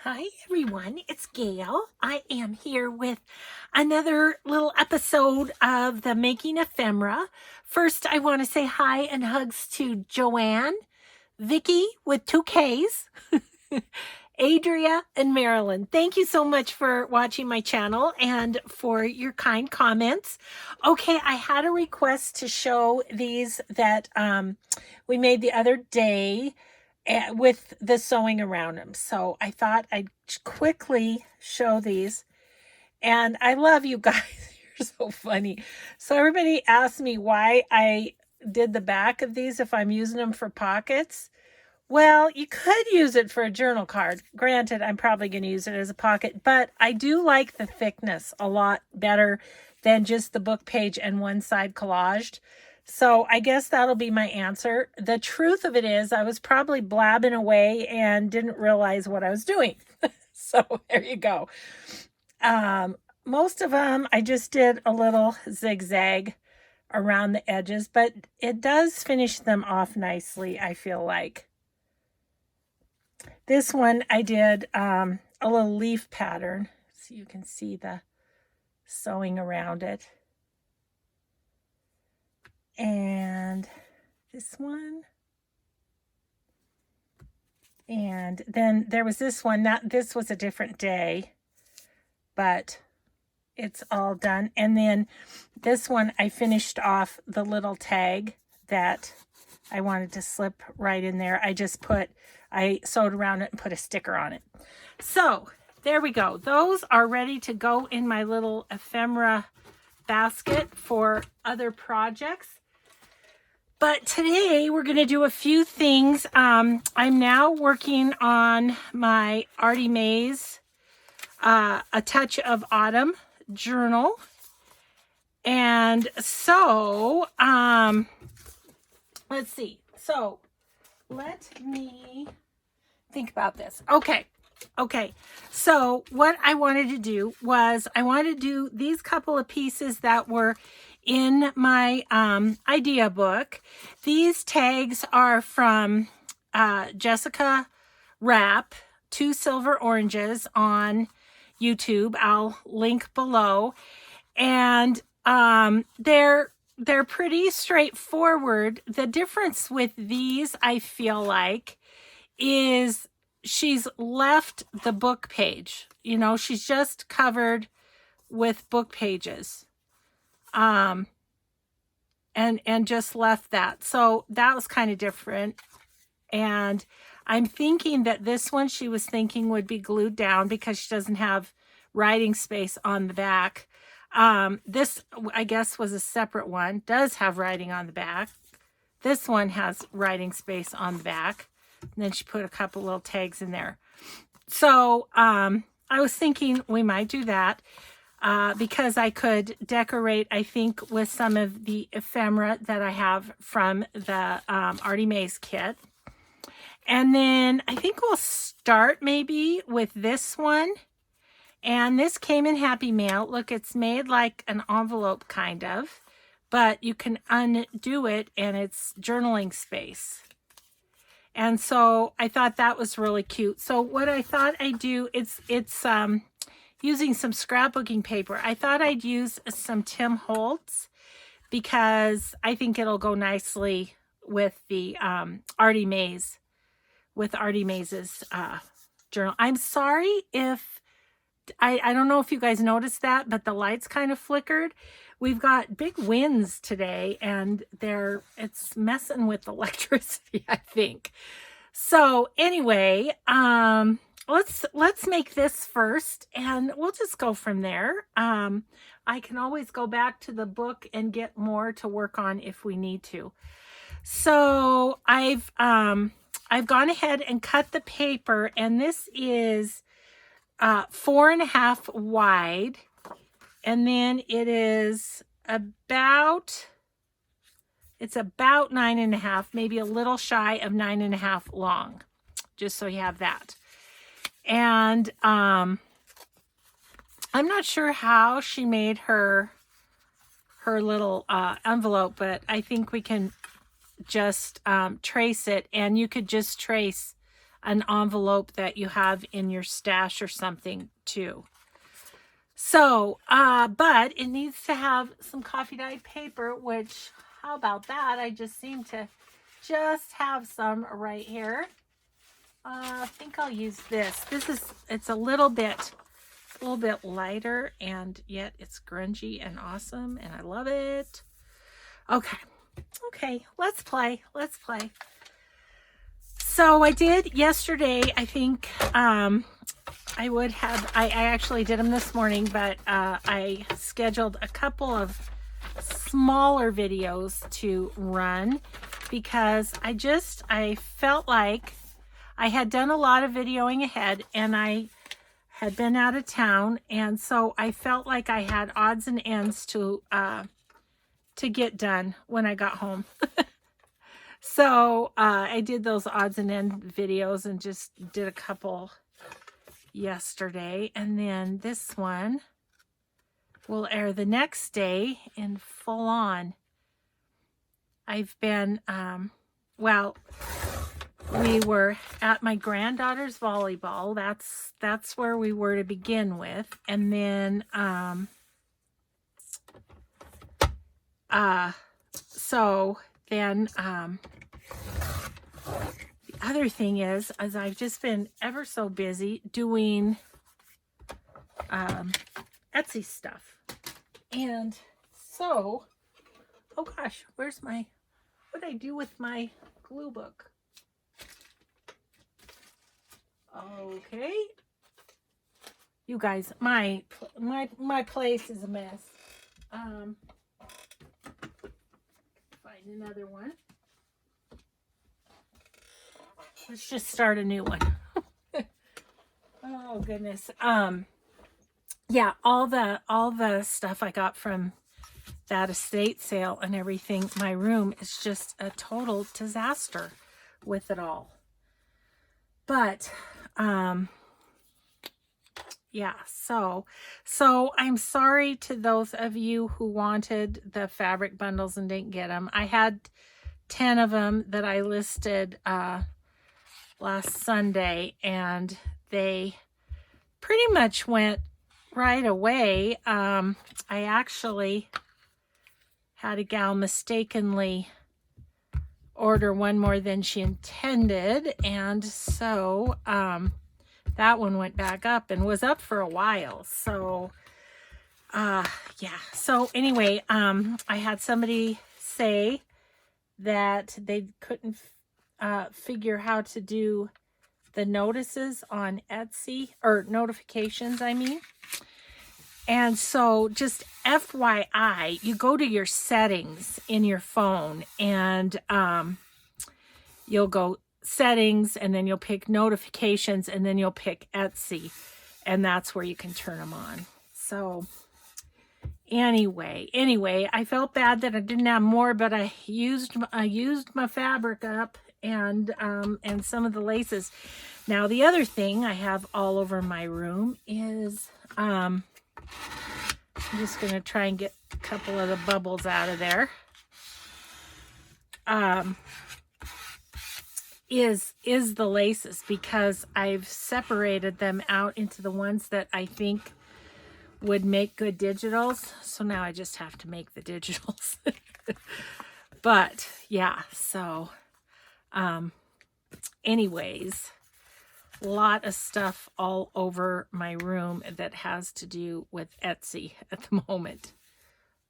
Hi everyone, it's Gayle. I am here with another little episode of the Making Ephemera. First, I want to say hi and hugs to Joanne, Vicky with 2 Ks, Adria, and Marilyn. Thank you so much for watching my channel and for your kind comments. Okay, I had a request to show these that we made the other day with the sewing around them. So I thought I'd quickly show these. And I love you guys. You're so funny. So everybody asked me why I did the back of these if I'm using them for pockets. Well, you could use it for a journal card. Granted, I'm probably going to use it as a pocket, but I do like the thickness a lot better than just the book page and one side collaged. So I guess that'll be my answer. The truth of it is I was probably blabbing away and didn't realize what I was doing. So there you go. Most of them, I just did a little zigzag around the edges, but it does finish them off nicely, I feel like. This one I did a little leaf pattern, so you can see the sewing around it. And this one. And then there was this one. This was a different day, but it's all done. And then this one, I finished off the little tag that I wanted to slip right in there. I sewed around it and put a sticker on it. So there we go. Those are ready to go in my little ephemera basket for other projects. But today we're going to do a few things. I'm now working on my Artie Mays A Touch of Autumn journal. And so, let's see. So let me think about this. Okay. So what I wanted to do was I wanted to do these couple of pieces that were in my idea book. These tags are from Jessica Rapp, 2 Silver Oranges on YouTube. I'll link below. And they're pretty straightforward. The difference with these, I feel like, is she's left the book page. You know, she's just covered with book pages. And just left that. So that was kind of different. And I'm thinking that this one she was thinking would be glued down because she doesn't have writing space on the back. This, I guess, was a separate one. Does have writing on the back. This one has writing space on the back. And then she put a couple little tags in there. So I was thinking we might do that. Because I could decorate, I think, with some of the ephemera that I have from the Artie Mays kit. And then I think we'll start maybe with this one. And this came in Happy Mail. Look, it's made like an envelope kind of, but you can undo it and it's journaling space. And so I thought that was really cute. So what I thought I'd do, it's using some scrapbooking paper. I thought I'd use some Tim Holtz because I think it'll go nicely with the Artie Mays, with Artie Mays's journal. I'm sorry if, I don't know if you guys noticed that, but the lights kind of flickered. We've got big winds today and it's messing with electricity, I think. So anyway, let's make this first and we'll just go from there. I can always go back to the book and get more to work on if we need to. So I've gone ahead and cut the paper, and this is 4.5 wide, and then it's about 9.5, maybe a little shy of 9.5 long, just so you have that. And I'm not sure how she made her little envelope, but I think we can just trace it, and you could just trace an envelope that you have in your stash or something too. So, but it needs to have some coffee dyed paper, which, how about that? I just seem to just have some right here. I think I'll use this. It's a little bit lighter, and yet it's grungy and awesome, and I love it. Okay, let's play. So I did yesterday, I think, I actually did them this morning, but I scheduled a couple of smaller videos to run because I felt like I had done a lot of videoing ahead, and I had been out of town, and so I felt like I had odds and ends to get done when I got home. So I did those odds and end videos and just did a couple yesterday, and then this one will air the next day in full on. I've been well, we were at my granddaughter's volleyball. That's where we were to begin with, and then so then the other thing is I've just been ever so busy doing Etsy stuff. And so, oh gosh, where's my, what did I do with my glue book? Okay. You guys, my place is a mess. Find another one. Let's just start a new one. Oh goodness. Yeah, all the stuff I got from that estate sale and everything, my room is just a total disaster with it all. But yeah, so I'm sorry to those of you who wanted the fabric bundles and didn't get them. I had 10 of them that I listed last Sunday, and they pretty much went right away. I actually had a gal mistakenly order one more than she intended, and so that one went back up and was up for a while. So yeah, so anyway, I had somebody say that they couldn't figure how to do the notices on Etsy, or notifications, I mean. And so just FYI, you go to your settings in your phone, and you'll go settings, and then you'll pick notifications, and then you'll pick Etsy, and that's where you can turn them on. So anyway, I felt bad that I didn't have more, but I used my fabric up, and some of the laces. Now the other thing I have all over my room is I'm just going to try and get a couple of the bubbles out of there. Is the laces, because I've separated them out into the ones that I think would make good digitals. So now I just have to make the digitals. But yeah, so anyways, a lot of stuff all over my room that has to do with Etsy at the moment.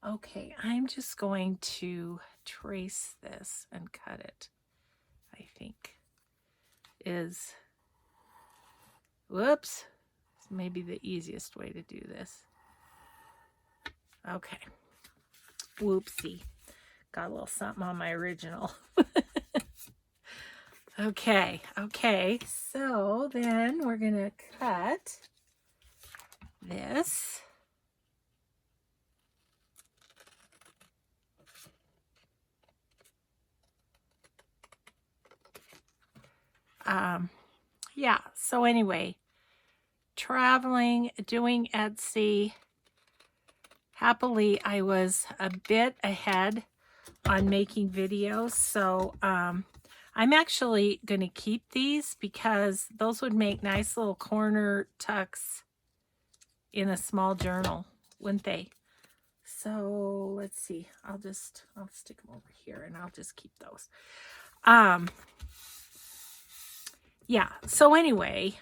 Okay, I'm just going to trace this and cut it. I think is, whoops, maybe the easiest way to do this. Okay, whoopsie, got a little something on my original. Okay, so then we're gonna cut this. Yeah, so anyway, traveling, doing Etsy. Happily, I was a bit ahead on making videos, so I'm actually going to keep these because those would make nice little corner tucks in a small journal, wouldn't they? So let's see. I'll stick them over here and I'll just keep those. Yeah. So anyway,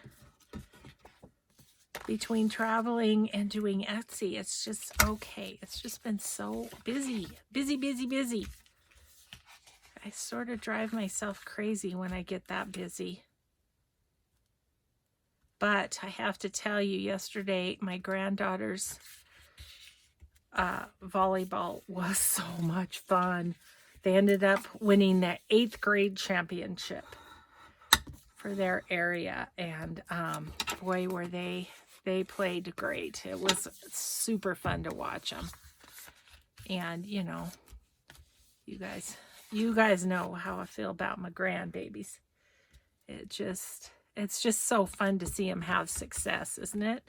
between traveling and doing Etsy, it's just okay. It's just been so busy. I sort of drive myself crazy when I get that busy. But I have to tell you, yesterday, my granddaughter's volleyball was so much fun. They ended up winning the 8th grade championship for their area. And boy, were they played great. It was super fun to watch them. And, you know, you guys know how I feel about my grandbabies. It's just so fun to see them have success, isn't it?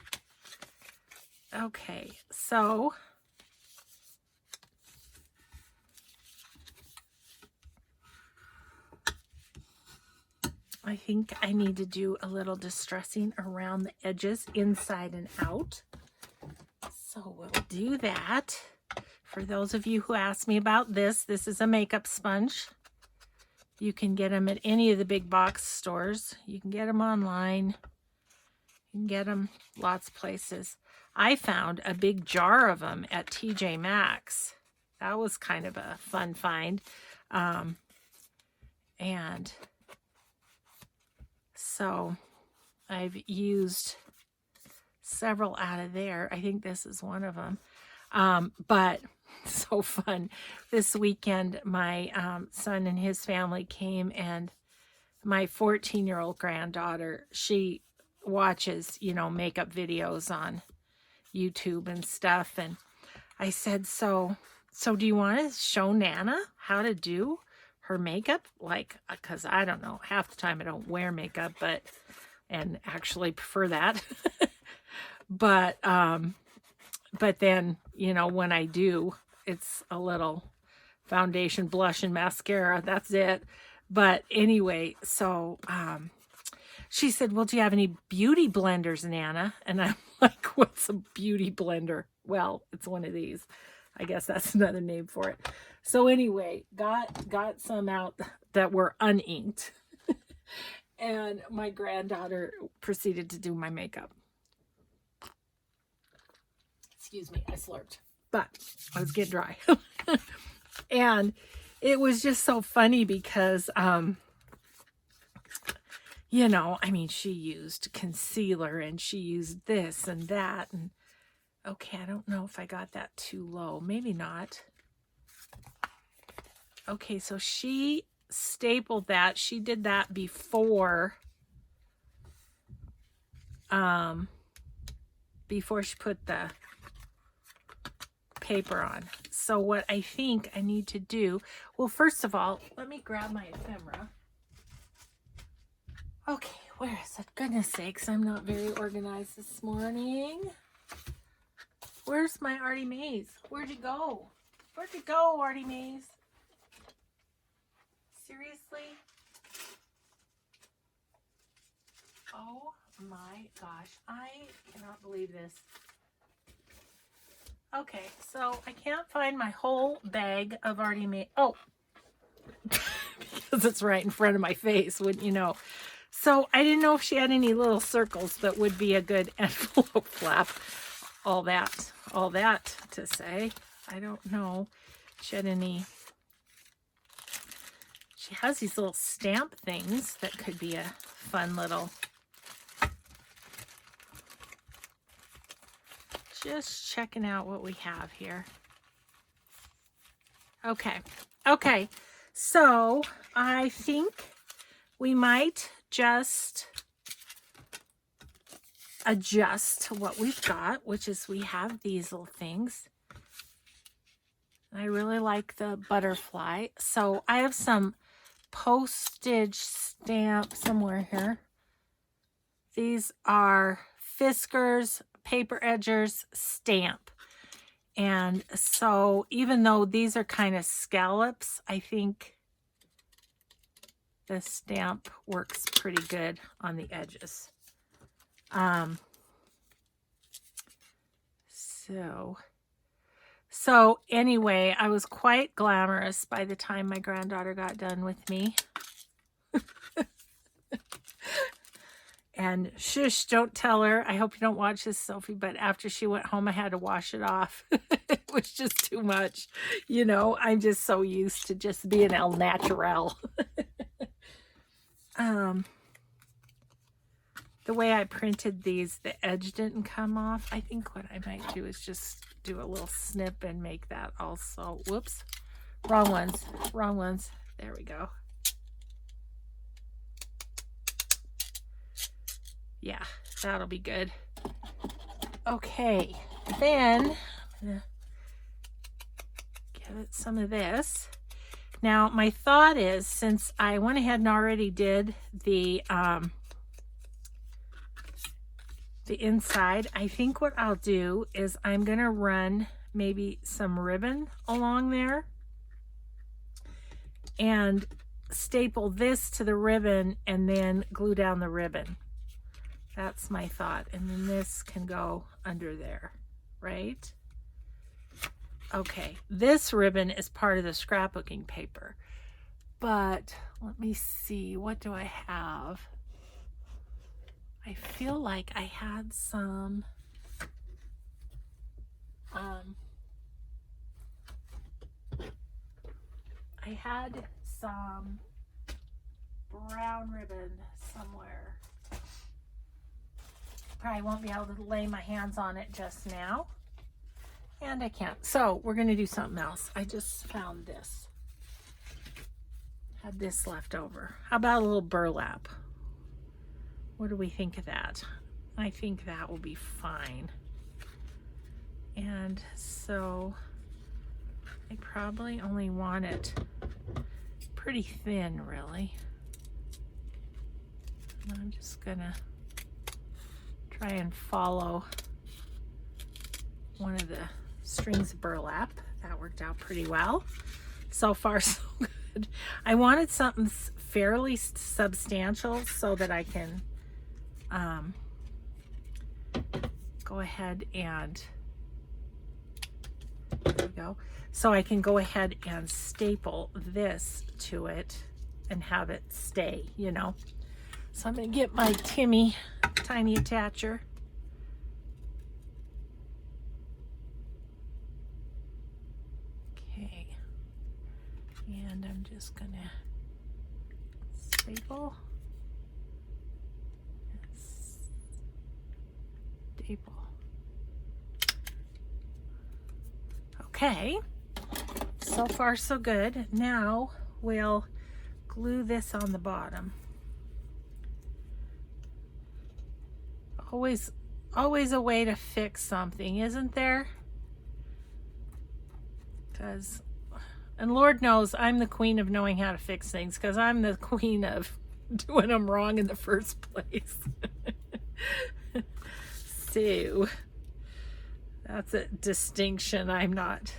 Okay, so I think I need to do a little distressing around the edges, inside and out. So we'll do that. For those of you who asked me about this is a makeup sponge. You can get them at any of the big box stores. You can get them online. You can get them lots of places. I found a big jar of them at TJ Maxx. That was kind of a fun find. And so I've used several out of there. I think this is one of them. But so fun. This weekend, my son and his family came, and my 14-year-old granddaughter, she watches, you know, makeup videos on YouTube and stuff. And I said, so do you want to show Nana how to do her makeup? Like, because I don't know, half the time I don't wear makeup, and actually prefer that. But then, you know, when I do, it's a little foundation, blush, and mascara. That's it. But anyway, so she said, well, do you have any beauty blenders, Nana? And I'm like, what's a beauty blender? Well, it's one of these. I guess that's another name for it. So anyway, got some out that were uninked. And my granddaughter proceeded to do my makeup. Excuse me, I slurped, but I was getting dry. And it was just so funny because, you know, I mean, she used concealer and she used this and that. And okay, I don't know if I got that too low. Maybe not. Okay, so she stapled that. She did that before she put the paper on. So what I think I need to do, well, first of all, let me grab my ephemera. Okay, where is it? Goodness sakes, I'm not very organized this morning. Where's my Artie Mays? Where'd you go? Where'd you go, Artie Mays? Seriously? Oh my gosh, I cannot believe this. Okay, so I can't find my whole bag of Artie Mays. Oh, because it's right in front of my face, wouldn't you know? So I didn't know if she had any little circles that would be a good envelope flap. All that to say, I don't know. She had any. She has these little stamp things that could be a fun little. Just checking out what we have here. Okay. So I think we might just adjust to what we've got, which is we have these little things. I really like the butterfly. So I have some postage stamp somewhere here. These are Fisker's Paper Edgers stamp. And so even though these are kind of scallops, I think the stamp works pretty good on the edges. So anyway, I was quite glamorous by the time my granddaughter got done with me. And shush, don't tell her. I hope you don't watch this, Sophie, but after she went home, I had to wash it off. It was just too much. You know, I'm just so used to just being el natural. The way I printed these, the edge didn't come off. I think what I might do is just do a little snip and make that also. Whoops. Wrong ones. Wrong ones. There we go. Yeah, that'll be good. Okay, then I'm gonna give it some of this. Now, my thought is, since I went ahead and already did the inside, I think what I'll do is I'm gonna run maybe some ribbon along there and staple this to the ribbon and then glue down the ribbon. That's my thought. And then this can go under there, right? Okay, this ribbon is part of the scrapbooking paper. But let me see, what do I have? I feel like I had some brown ribbon somewhere. Probably won't be able to lay my hands on it just now. And I can't. So we're going to do something else. I just found this. Had this left over. How about a little burlap? What do we think of that? I think that will be fine. And so I probably only want it pretty thin, really. And I'm just going to try and follow one of the strings of burlap. That worked out pretty well. So far, so good. I wanted something fairly substantial so that I can go ahead and there we go. So I can go ahead and staple this to it and have it stay, you know. So I'm going to get my Timmy tiny attacher. Okay. And I'm just going to staple. Staple. Okay. So far so good. Now we'll glue this on the bottom. Always a way to fix something, isn't there? And Lord knows I'm the queen of knowing how to fix things, because I'm the queen of doing them wrong in the first place. So that's a distinction I'm not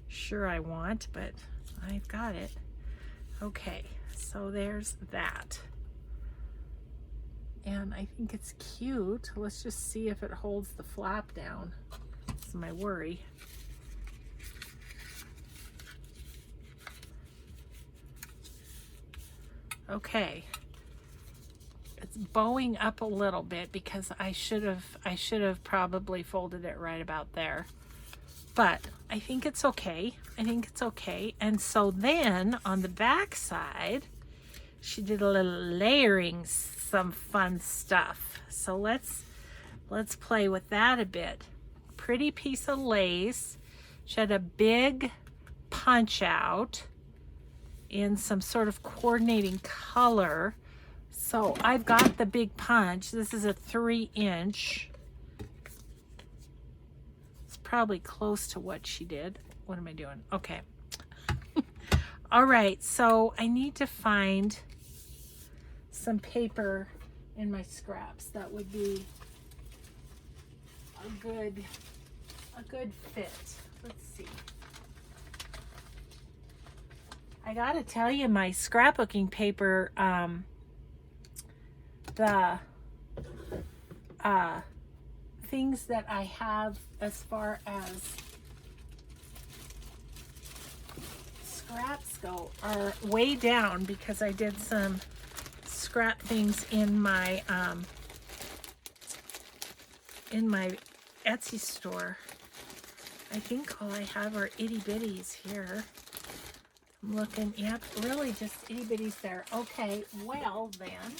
sure I want, but I've got it. Okay, so there's that. And I think it's cute. Let's just see if it holds the flap down. That's my worry. Okay. It's bowing up a little bit because I should have probably folded it right about there. But I think it's okay. I think it's okay. And so then on the back side, she did a little layering, some fun stuff. So let's play with that a bit. Pretty piece of lace. She had a big punch out in some sort of coordinating color. So I've got the big punch. This is a 3-inch. It's probably close to what she did. What am I doing? Okay. All right, so I need to find some paper in my scraps that would be a good fit. Let's see. I gotta tell you, my scrapbooking paper, the things that I have as far as scraps go are way down because I did some scrap things in my Etsy store. I think all I have are itty bitties here. I'm looking, yep, really just itty bitties there. Okay, well then,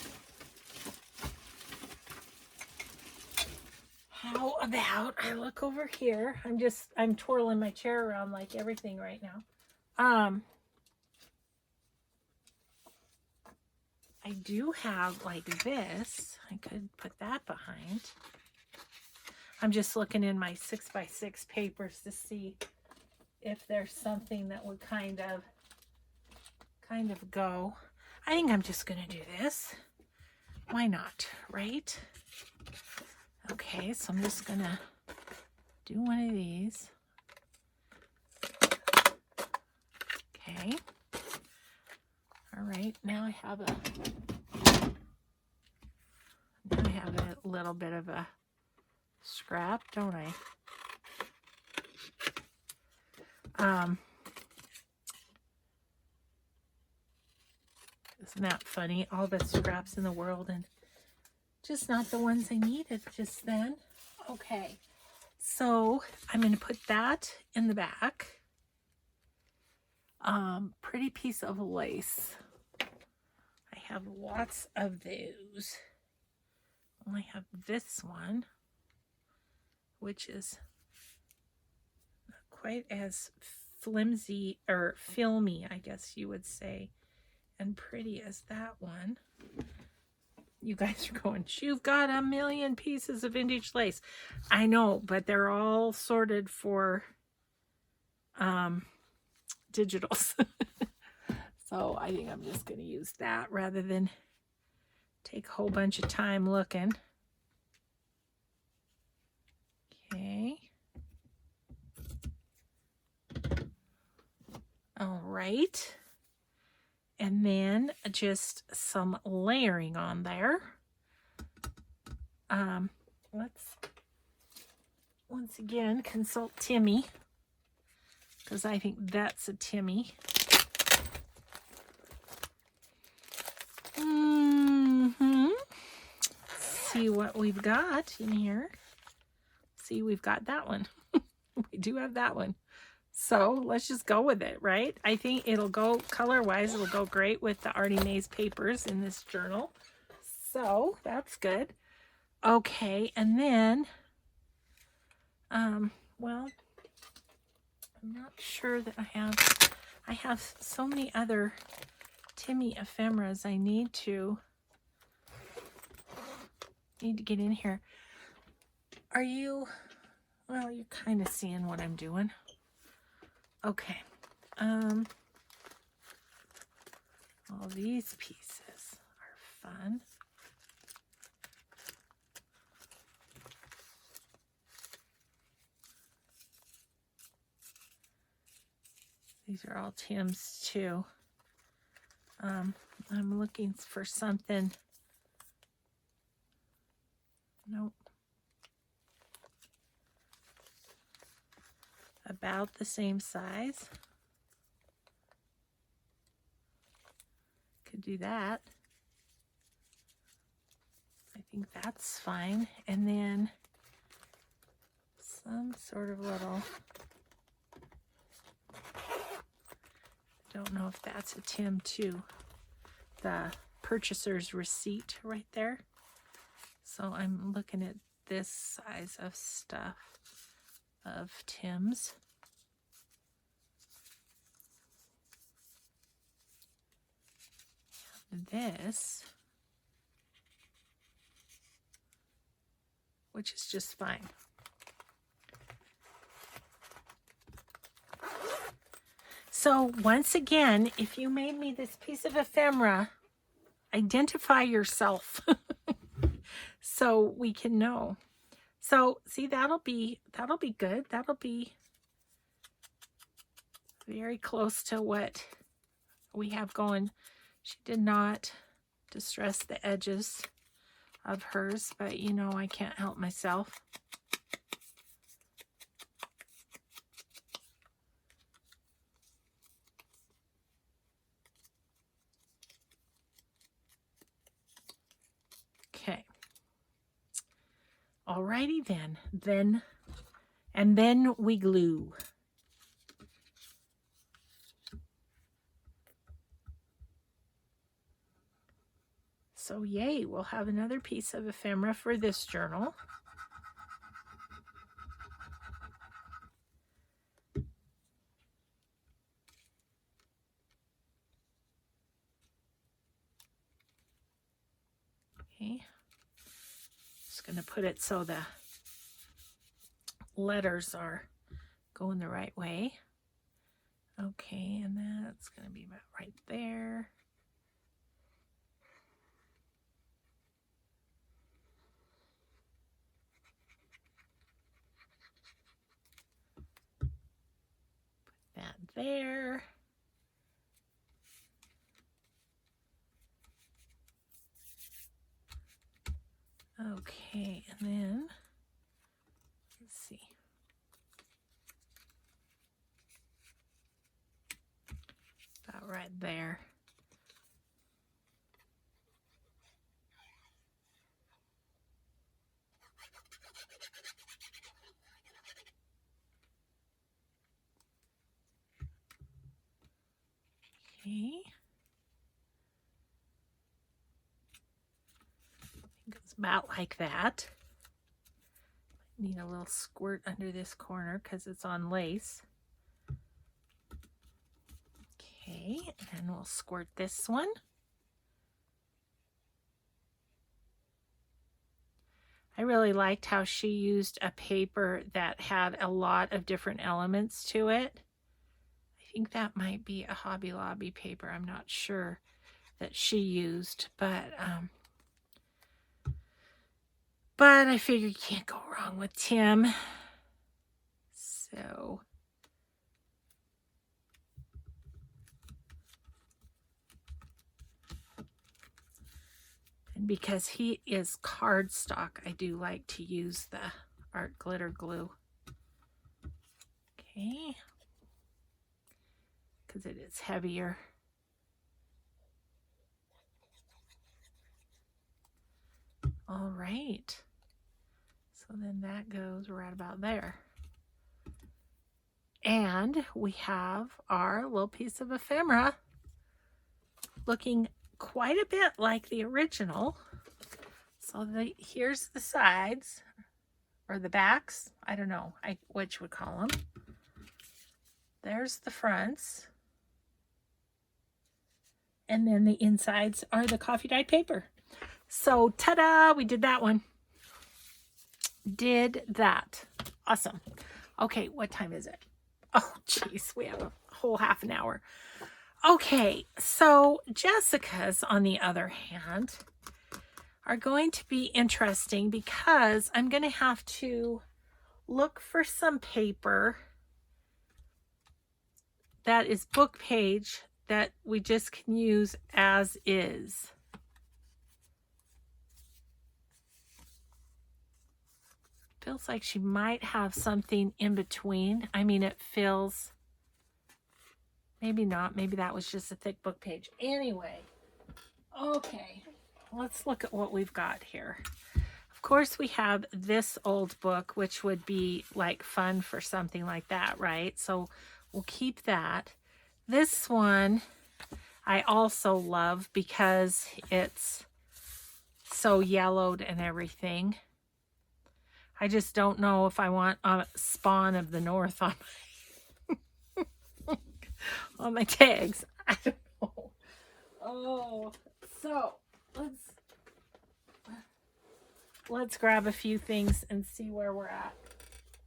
how about I look over here? I'm twirling my chair around like everything right now. I do have like this. I could put that behind. I'm just looking in my 6x6 papers to see if there's something that would kind of go. I think I'm just gonna do this. Why not, right? Okay, so I'm just gonna do one of these. Okay. All right, now I have a little bit of a scrap, don't I? Isn't that funny? All the scraps in the world and just not the ones I needed just then. Okay, so I'm going to put that in the back. Pretty piece of lace. I have lots of those. I have this one, which is not quite as flimsy or filmy, I guess you would say, and pretty as that one. You guys are going, you've got a million pieces of vintage lace. I know, but they're all sorted for digitals. So I think I'm just going to use that rather than take a whole bunch of time looking. Okay. All right. And then just some layering on there. Let's once again consult Timmy, because I think that's a Timmy. See what we've got in here. See, we've got that one. We do have that one. So let's just go with it, right? I think it'll go color-wise. It'll go great with the Artie Mays papers in this journal. So that's good. Okay, and then, well, I'm not sure that I have so many other Timmy ephemeras I need to get in here. Are you, well, you're kind of seeing what I'm doing. Okay. All these pieces are fun. These are all Tim's too. I'm looking for something. Nope. About the same size. Could do that. I think that's fine. And then some sort of little, don't know if that's a Tim too. The purchaser's receipt right there. So I'm looking at this size of stuff of Tim's. This, which is just fine. So once again, if you made me this piece of ephemera, identify yourself so we can know. So see, that'll be good. That'll be very close to what we have going. She did not distress the edges of hers, but you know, I can't help myself. Okay. Alrighty then. And then we glue. So yay, we'll have another piece of ephemera for this journal. Okay. Just going to put it so the letters are going the right way. Okay, and that's going to be about right there. Put that there. Okay, and then, let's see. About right there. Okay. I think it's about like that. Need a little squirt under this corner because it's on lace. Okay, and then we'll squirt this one. I really liked how she used a paper that had a lot of different elements to it. I think that might be a Hobby Lobby paper. I'm not sure that she used, but I figured you can't go wrong with Tim. So and because he is cardstock, I do like to use the art glitter glue. Okay. Because it is heavier. All right. So then that goes right about there. And we have our little piece of ephemera looking quite a bit like the original. So here's the sides, or the backs. I don't know which would call them. There's the fronts. And then the insides are the coffee dyed paper. So ta-da, we did that one. Did that. Awesome. Okay, what time is it? Oh, geez, we have a whole half an hour. Okay, so Jessica's, on the other hand, are going to be interesting because I'm going to have to look for some paper that is book page that we just can use as is. Feels like she might have something in between. I mean, it feels, maybe not. Maybe that was just a thick book page. Anyway, okay, let's look at what we've got here. Of course, we have this old book, which would be like fun for something like that, right? So we'll keep that. This one I also love because it's so yellowed and everything. I just don't know if I want a Spawn of the North on my, on my tags. I don't know. Oh, so let's grab a few things and see where we're at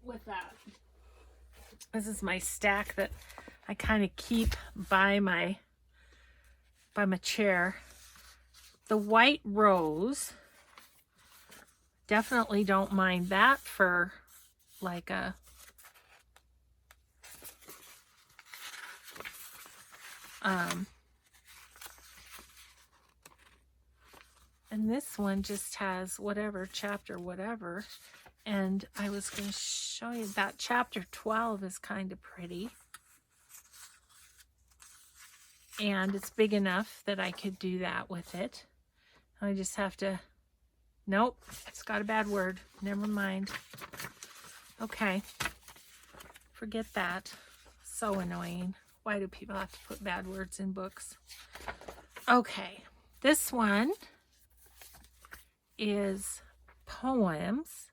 with that. This is my stack that I kind of keep by my chair. The white rose. Definitely don't mind that for like a And this one just has whatever, chapter whatever. And I was going to show you that chapter 12 is kind of pretty. And it's big enough that I could do that with it. I just have to, nope, it's got a bad word. Never mind. Okay, forget that. So annoying. Why do people have to put bad words in books? Okay, this one is poems.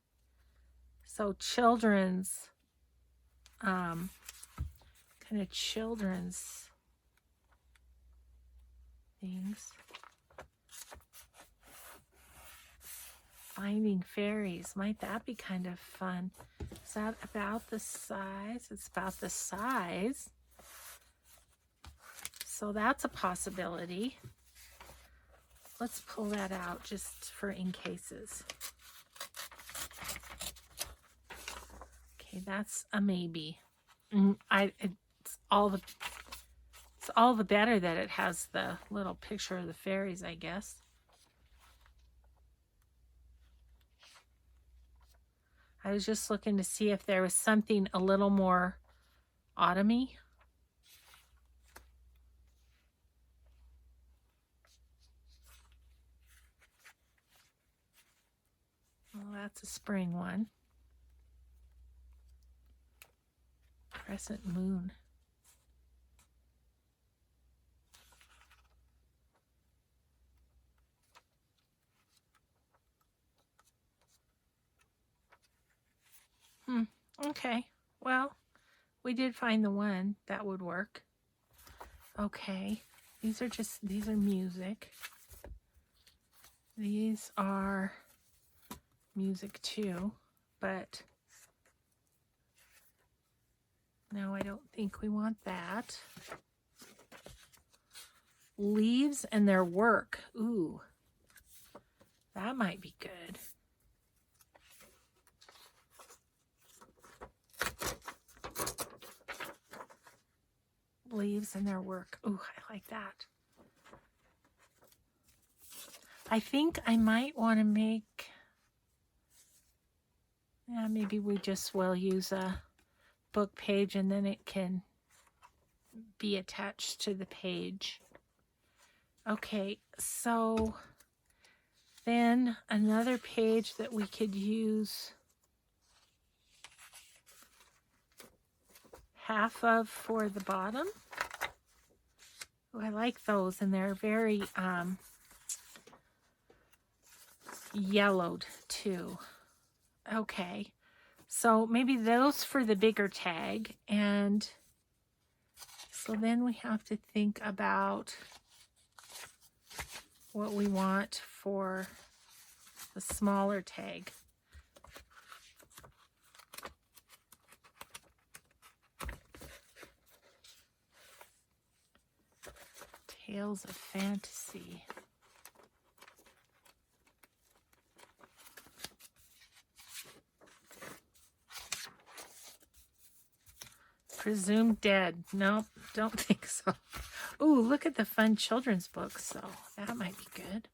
So children's, kind of children's things. Finding fairies. Might that be kind of fun? Is that about the size? It's about the size. So that's a possibility. Let's pull that out just for in cases. Okay, that's a maybe. It's all the better that it has the little picture of the fairies, I guess. I was just looking to see if there was something a little more autumny. Well, that's a spring one. Crescent moon. Okay, well, we did find the one that would work. Okay, these are music. These are music too, but no, I don't think we want that. Leaves and their work. Ooh, that might be good. Leaves and their work. Ooh, I like that. I think I might want to make, yeah, maybe we just will use a book page and then it can be attached to the page. Okay, so then another page that we could use half of for the bottom. Oh, I like those, and they're very yellowed too. Okay, so maybe those for the bigger tag, and so then we have to think about what we want for the smaller tag. Tales of Fantasy. Presumed Dead. Nope, don't think so. Ooh, look at the fun children's books, so that might be good.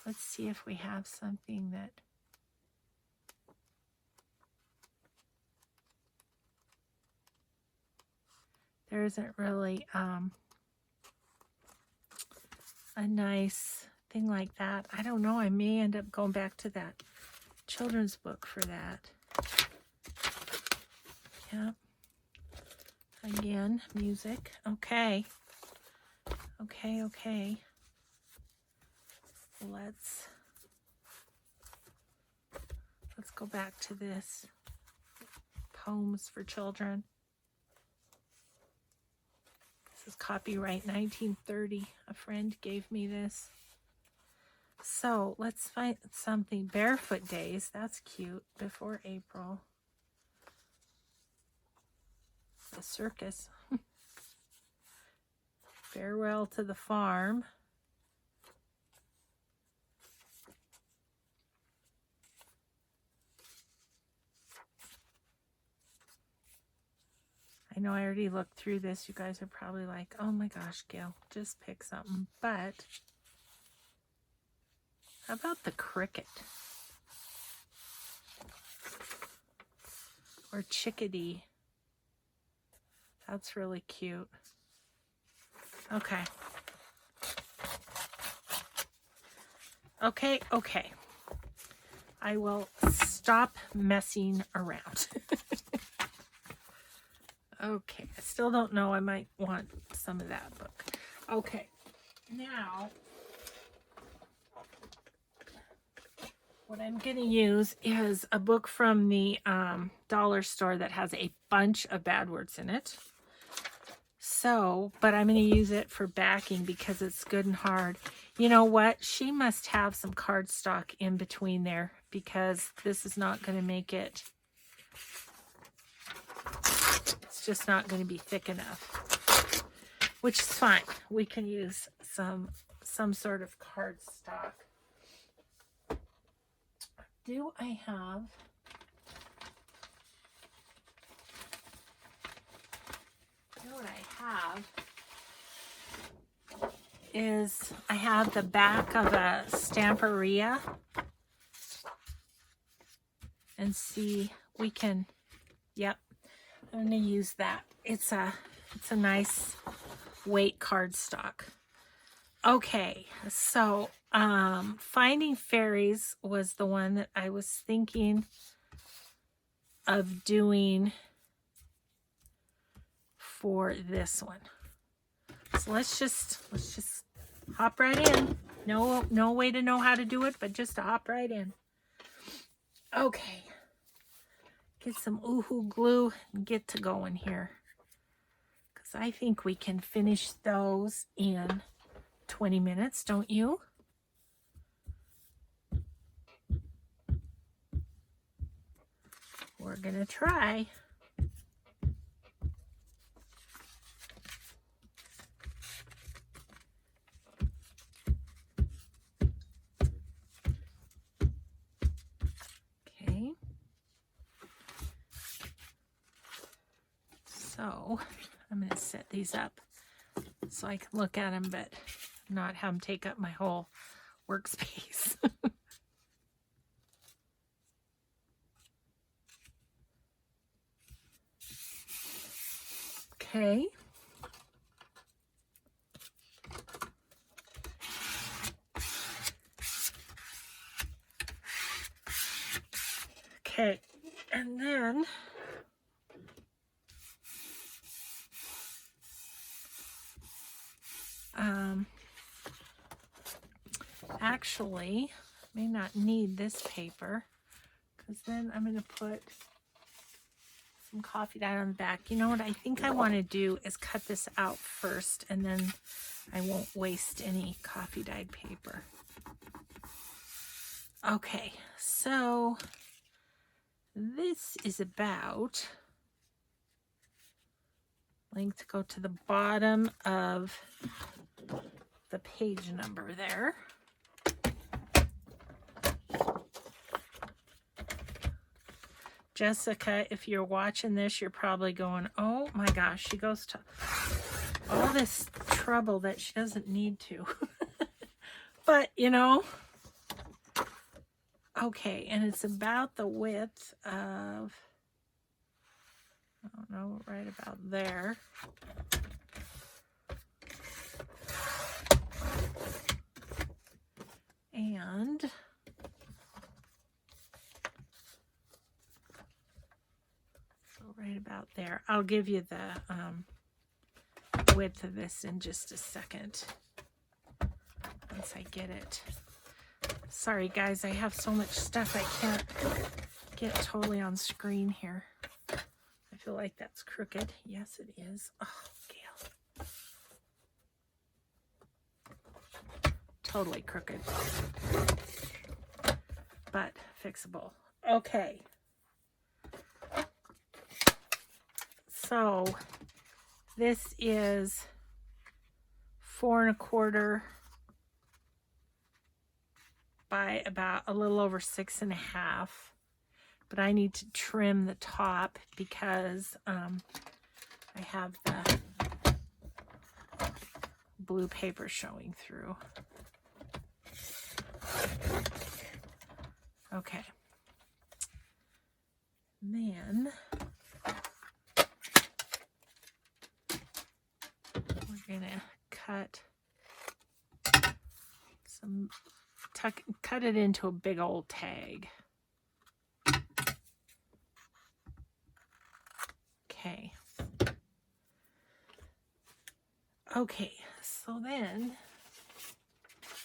Let's see if we have something that there isn't really a nice thing like that. I don't know. I may end up going back to that children's book for that. Yep. Again, music. Okay. Okay. Let's go back to this. Poems for children. This is copyright 1930. A friend gave me this. So let's find something. Barefoot Days. That's cute. Before April. The circus. Farewell to the Farm. I know I already looked through this. You guys are probably like, oh my gosh, Gayle, just pick something. But how about the cricket? Or chickadee. That's really cute. Okay. Okay, okay. I will stop messing around. Okay, I still don't know. I might want some of that book. Okay, now what I'm going to use is a book from the dollar store that has a bunch of bad words in it. So, but I'm going to use it for backing because it's good and hard. You know what? She must have some cardstock in between there because this is not going to make it. It's just not going to be thick enough, which is fine. We can use some sort of cardstock. Do I have? You know what I have is I have the back of a Stamperia, and see we can. Yep, I'm gonna use that. It's a nice weight cardstock. Okay, so Finding Fairies was the one that I was thinking of doing for this one. So let's just hop right in. No way to know how to do it, but just to hop right in. Okay. Get some Oohoo glue and get to going here. Because I think we can finish those in 20 minutes, don't you? We're going to try. Okay. So I'm going to set these up so I can look at them, but not have them take up my whole workspace. Okay. Okay, and then actually may not need this paper because then I'm going to put some coffee dye on the back. You know what I think I want to do is cut this out first, and then I won't waste any coffee dyed paper. Okay, so this is about length to go to the bottom of the page number there. Jessica, if you're watching this, you're probably going, oh my gosh, she goes to all this trouble that she doesn't need to. But, you know, okay, and it's about the width of, I don't know, right about there. And so right about there. I'll give you the width of this in just a second once I get it. Sorry guys, I have so much stuff I can't get totally on screen here. I feel like that's crooked. Yes, it is. Oh, Gayle. Totally crooked. But fixable. Okay. So this is 4 1/4 by about a little over 6 1/2. But I need to trim the top because I have the blue paper showing through. Okay. And then we're gonna cut it into a big old tag. Okay. Okay, so then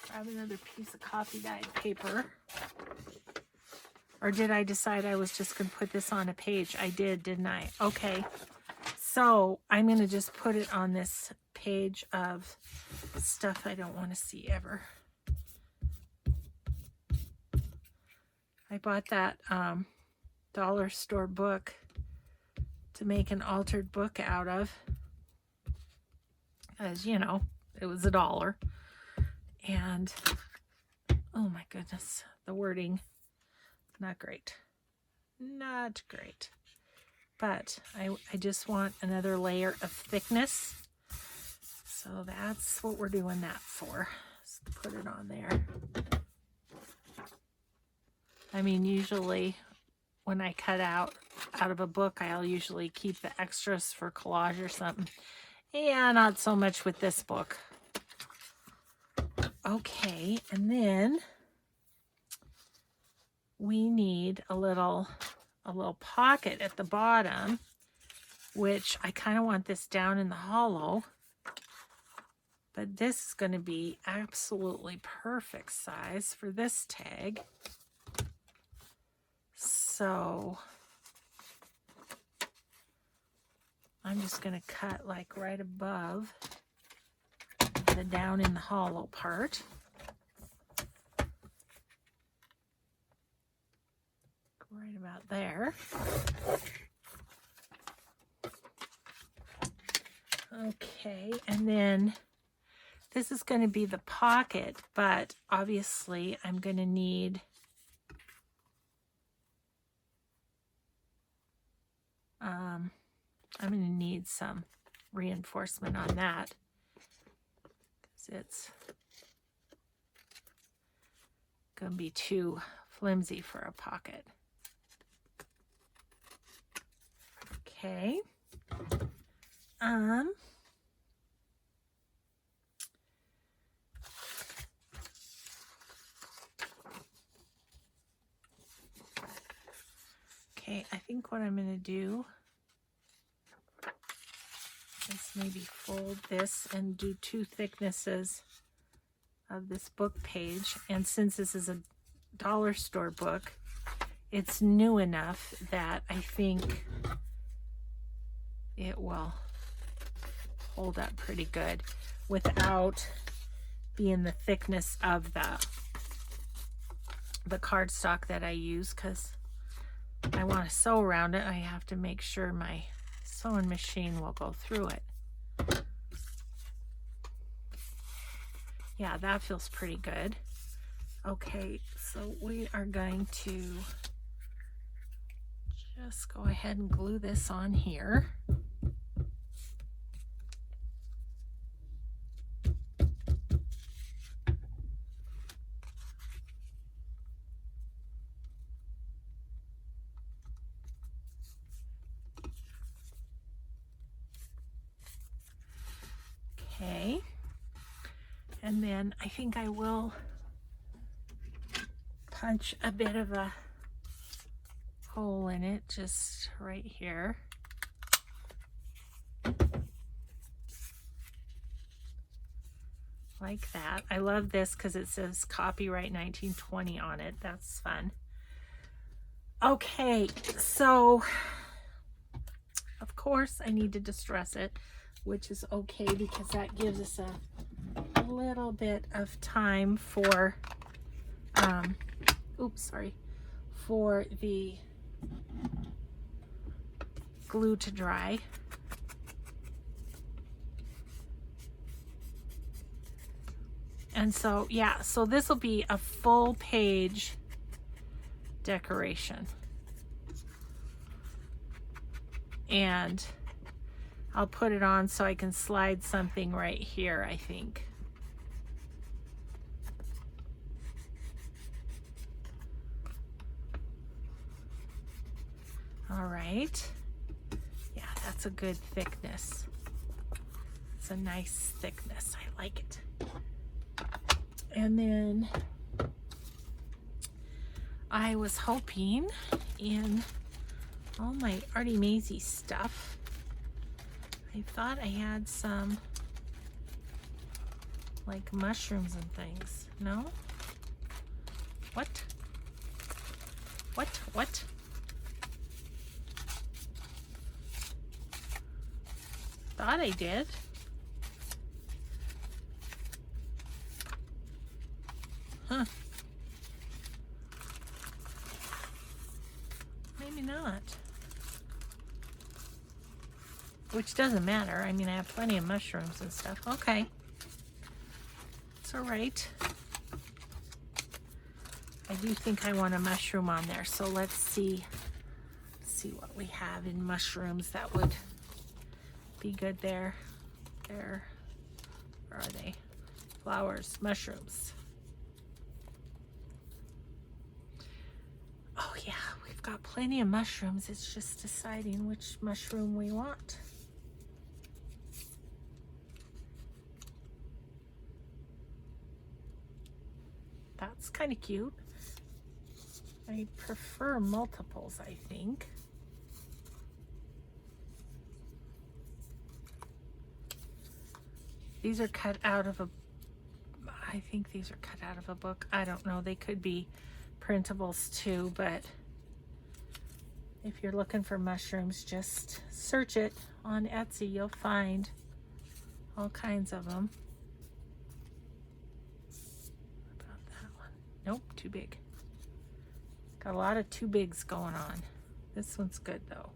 grab another piece of copy dyed paper. Or did I decide I was just going to put this on a page? I did, didn't I? Okay. So I'm going to just put it on this page of stuff I don't want to see ever. I bought that dollar store book to make an altered book out of. As you know, it was $1. And oh my goodness, the wording, not great. Not great. But I just want another layer of thickness. So that's what we're doing that for. Let's put it on there. I mean, usually when I cut out of a book, I'll usually keep the extras for collage or something. Yeah, not so much with this book. Okay, and then we need a little pocket at the bottom, which I kind of want this down in the hollow. But this is going to be absolutely perfect size for this tag. So I'm just going to cut like right above the down in the hollow part. Right about there. Okay, and then this is going to be the pocket, but obviously I'm going to need some reinforcement on that because it's going to be too flimsy for a pocket. Okay. Okay, I think what I'm going to do is maybe fold this and do 2 thicknesses of this book page. And since this is a dollar store book, it's new enough that I think it will hold up pretty good without being the thickness of the cardstock that I use, because I want to sew around it. I have to make sure my sewing machine will go through it. Yeah, that feels pretty good. Okay, so we are going to just go ahead and glue this on here. Okay, and then I think I will punch a bit of a hole in it just right here. Like that. I love this because it says copyright 1920 on it. That's fun. Okay, so of course I need to distress it, which is okay because that gives us a little bit of time for for the glue to dry. And so yeah, so this will be a full page decoration. And I'll put it on so I can slide something right here, I think. All right. Yeah, that's a good thickness. It's a nice thickness. I like it. And then I was hoping in all my Artie Mazie stuff, I thought I had some like mushrooms and things. No? What? What? Thought I did. Huh. Maybe not. Which doesn't matter. I mean, I have plenty of mushrooms and stuff. Okay. It's all right. I do think I want a mushroom on there. So let's see what we have in mushrooms that would be good there. Where are they? Flowers, mushrooms. Oh yeah, we've got plenty of mushrooms. It's just deciding which mushroom we want. That's kind of cute. I prefer multiples, I think. These are cut out of a, I think these are cut out of a book. I don't know. They could be printables too, but if you're looking for mushrooms, just search it on Etsy. You'll find all kinds of them. What about that one? Nope, too big. Got a lot of too bigs going on. This one's good though.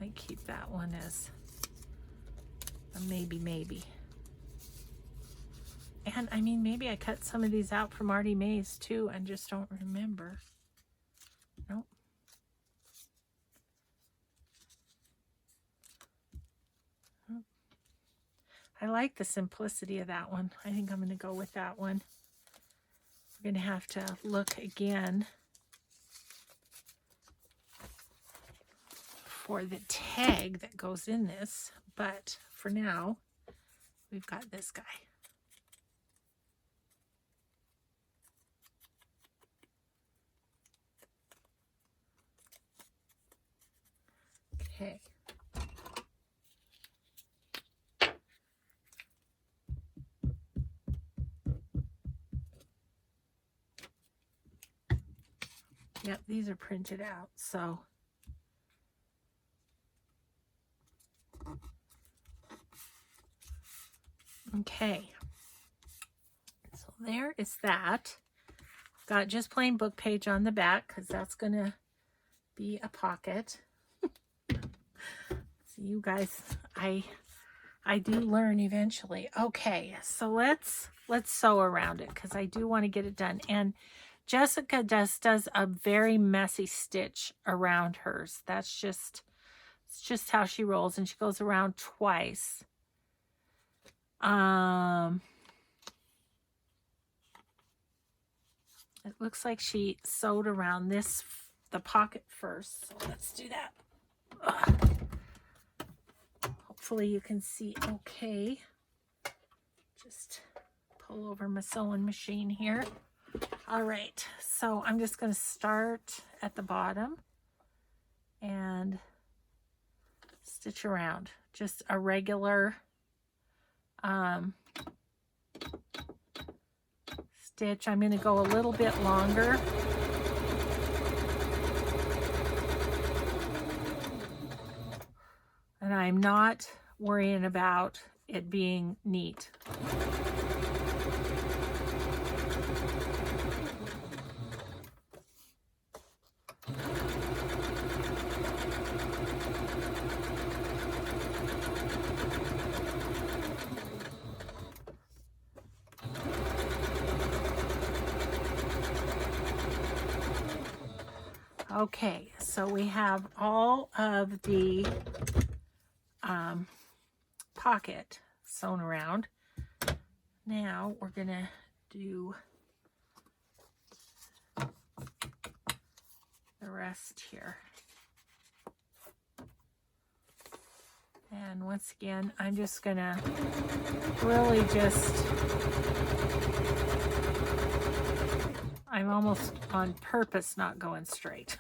Might keep that one as a maybe. And I mean, maybe I cut some of these out from Artie Maze too and just don't remember. Nope. I like the simplicity of that one. I think I'm going to go with that one. We're going to have to look again for the tag that goes in this, but for now, we've got this guy. Okay. Yep, these are printed out, so okay. So there is that. Got just plain book page on the back because that's gonna be a pocket. So you guys, I do learn eventually. Okay, so let's sew around it because I do want to get it done. And Jessica does a very messy stitch around hers. It's just how she rolls, and she goes around twice. It looks like she sewed around the pocket first. So let's do that. Ugh. Hopefully you can see okay. Just pull over my sewing machine here. All right, so I'm just going to start at the bottom and stitch around. Just a regular stitch. I'm going to go a little bit longer. And I'm not worrying about it being neat. Okay, so we have all of the pocket sewn around. Now we're gonna do the rest here. And once again, I'm just gonna really I'm almost on purpose not going straight.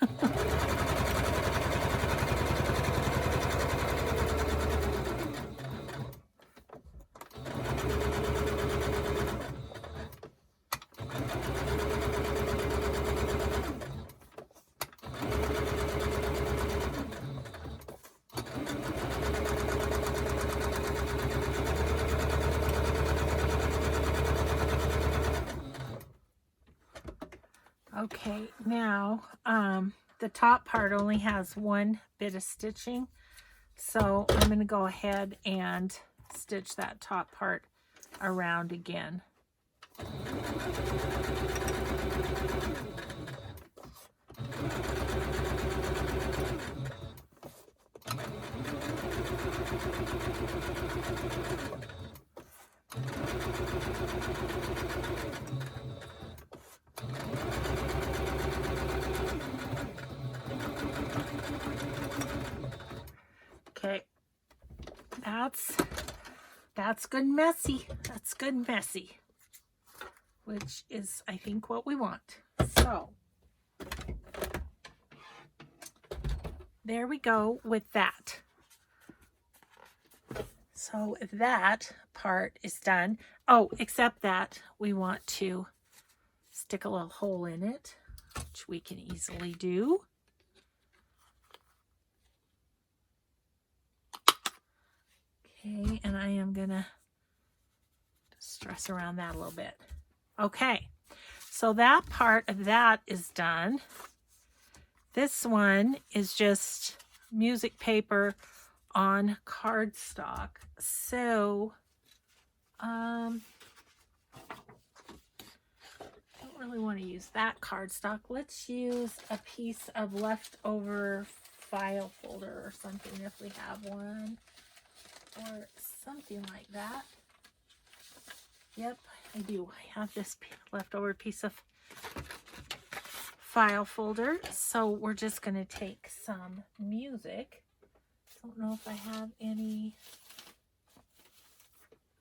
Okay, now the top part only has one bit of stitching, so I'm going to go ahead and stitch that top part around again. Okay, that's good and messy. That's good and messy, which is, I think, what we want. So there we go with that. So that part is done. Oh, except that we want to stick a little hole in it, which we can easily do. Okay, and I am gonna stress around that a little bit. Okay, so that part of that is done. This one is just music paper on cardstock. So, I don't really want to use that cardstock. Let's use a piece of leftover file folder or something if we have one. Or something like that. Yep, I do. I have this leftover piece of file folder. So we're just going to take some music. Don't know if I have any.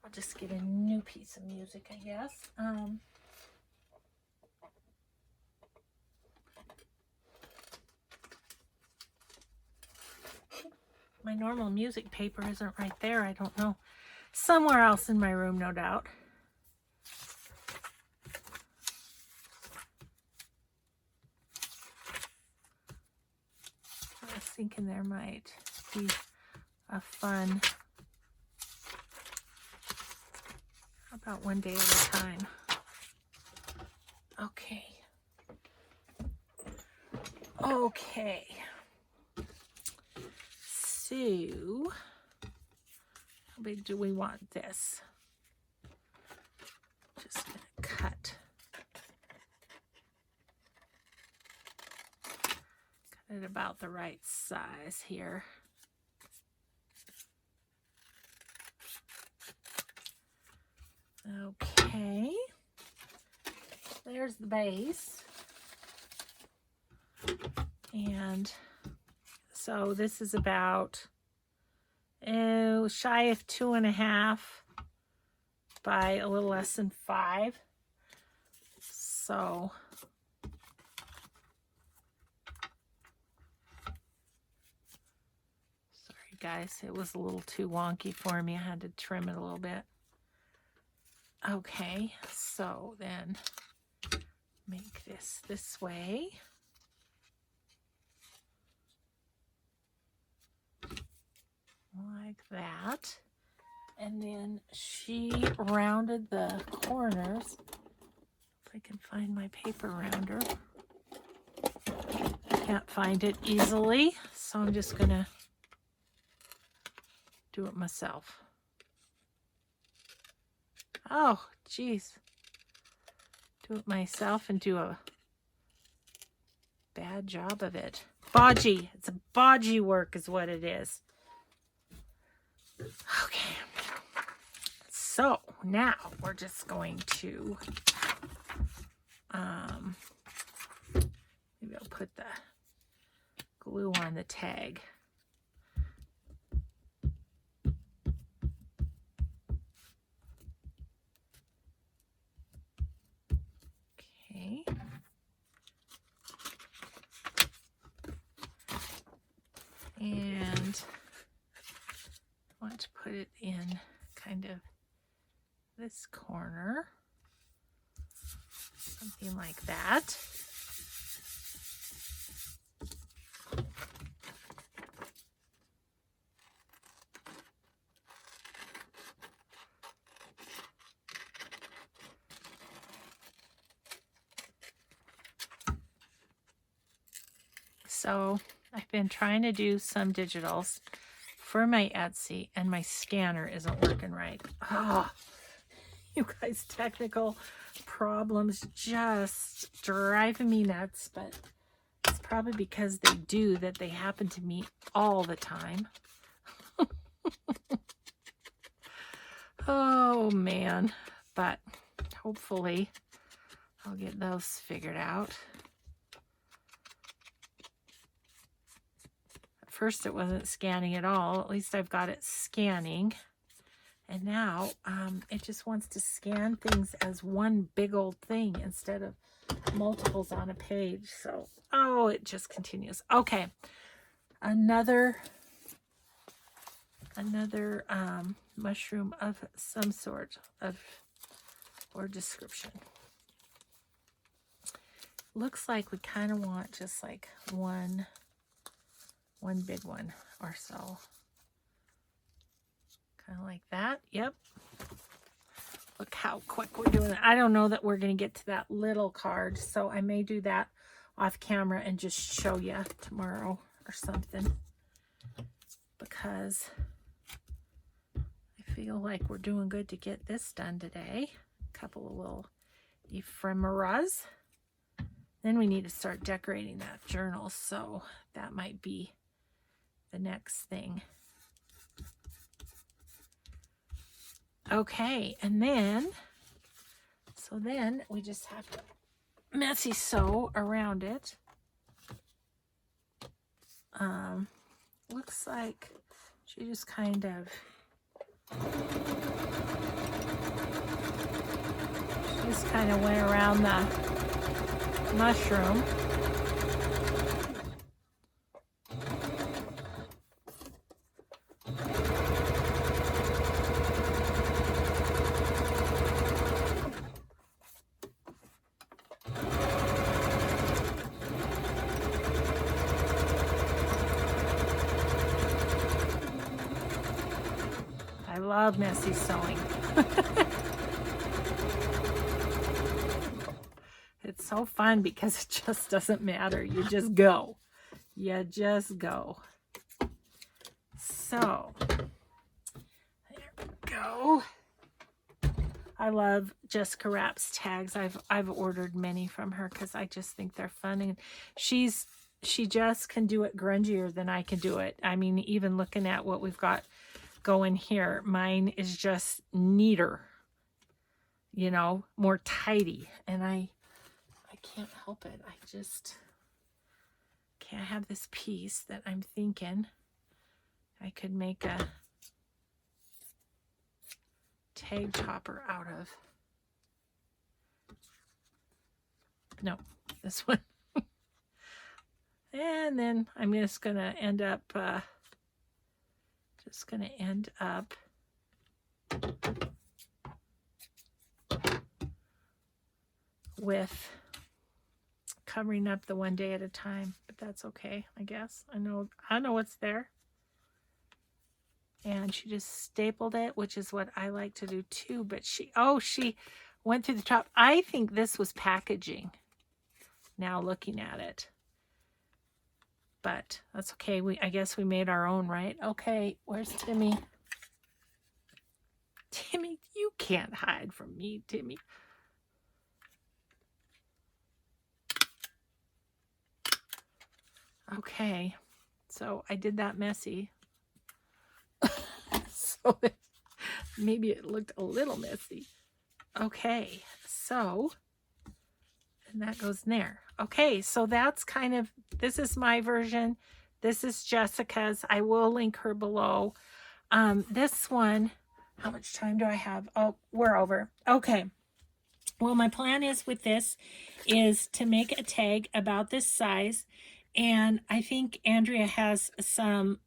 I'll just get a new piece of music, I guess. My normal music paper isn't right there. I don't know. Somewhere else in my room, no doubt. I was thinking there might be a fun, how about one day at a time? Okay. Okay. So, how big do we want this? Just gonna cut it about the right size here. Okay, there's the base. And so this is about shy of 2.5 by a little less than 5. So sorry guys, it was a little too wonky for me. I had to trim it a little bit. Okay, so then make this way. Like that. And then she rounded the corners. If I can find my paper rounder. Can't find it easily, so I'm just gonna do it myself. Oh, geez. Do it myself and do a bad job of it. Bodgy. It's a bodgy work is what it is. Okay. So now we're just going to, maybe I'll put the glue on the tag. Okay. And I want to put it in kind of this corner, something like that. So I've been trying to do some digitals for my Etsy, and my scanner isn't working right. Oh, you guys, technical problems just driving me nuts, but it's probably because they do that. They happen to me all the time. Oh man, but hopefully I'll get those figured out. At first it wasn't scanning at all. At least I've got it scanning. And now it just wants to scan things as one big old thing instead of multiples on a page. So, oh, it just continues. Okay. Another mushroom of some sort or description. Looks like we kind of want just like one big one or so. Kind of like that. Yep. Look how quick we're doing it. I don't know that we're going to get to that little card, so I may do that off camera and just show you tomorrow or something, because I feel like we're doing good to get this done today. A couple of little ephemeras. Then we need to start decorating that journal, so that might be the next thing. Okay, and then, so then we just have to messy sew around it. Looks like she just kind of, went around the mushroom. I love messy sewing. It's so fun because it just doesn't matter. You just go. You just go. So, there we go. I love Jessica Rapp's tags. I've ordered many from her because I just think they're fun, and she just can do it grungier than I can do it. I mean, even looking at what we've got going here, mine is just neater, you know, more tidy, and I can't help it. I just can't have this piece that I'm thinking I could make a tag topper out of. No, this one. And then I'm just gonna end up with covering up the one day at a time, but that's okay, I guess. I know what's there. And she just stapled it, which is what I like to do too, but she went through the top. I think this was packaging, now looking at it. But that's okay. I guess we made our own, right? Okay, where's Timmy? Timmy, you can't hide from me, Timmy. Okay, so I did that messy. so that maybe it looked a little messy. Okay, so, and that goes in there. Okay, so that's kind of, this is my version. This is Jessica's. I will link her below. This one, how much time do I have? Oh, we're over. Okay. Well, my plan is with this is to make a tag about this size. And I think Andrea has some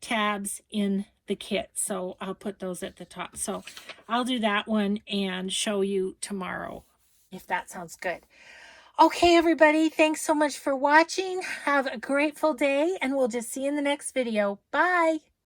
tabs in the kit. So I'll put those at the top. So I'll do that one and show you tomorrow, if that sounds good. Okay, everybody. Thanks so much for watching. Have a grateful day, and we'll just see you in the next video. Bye.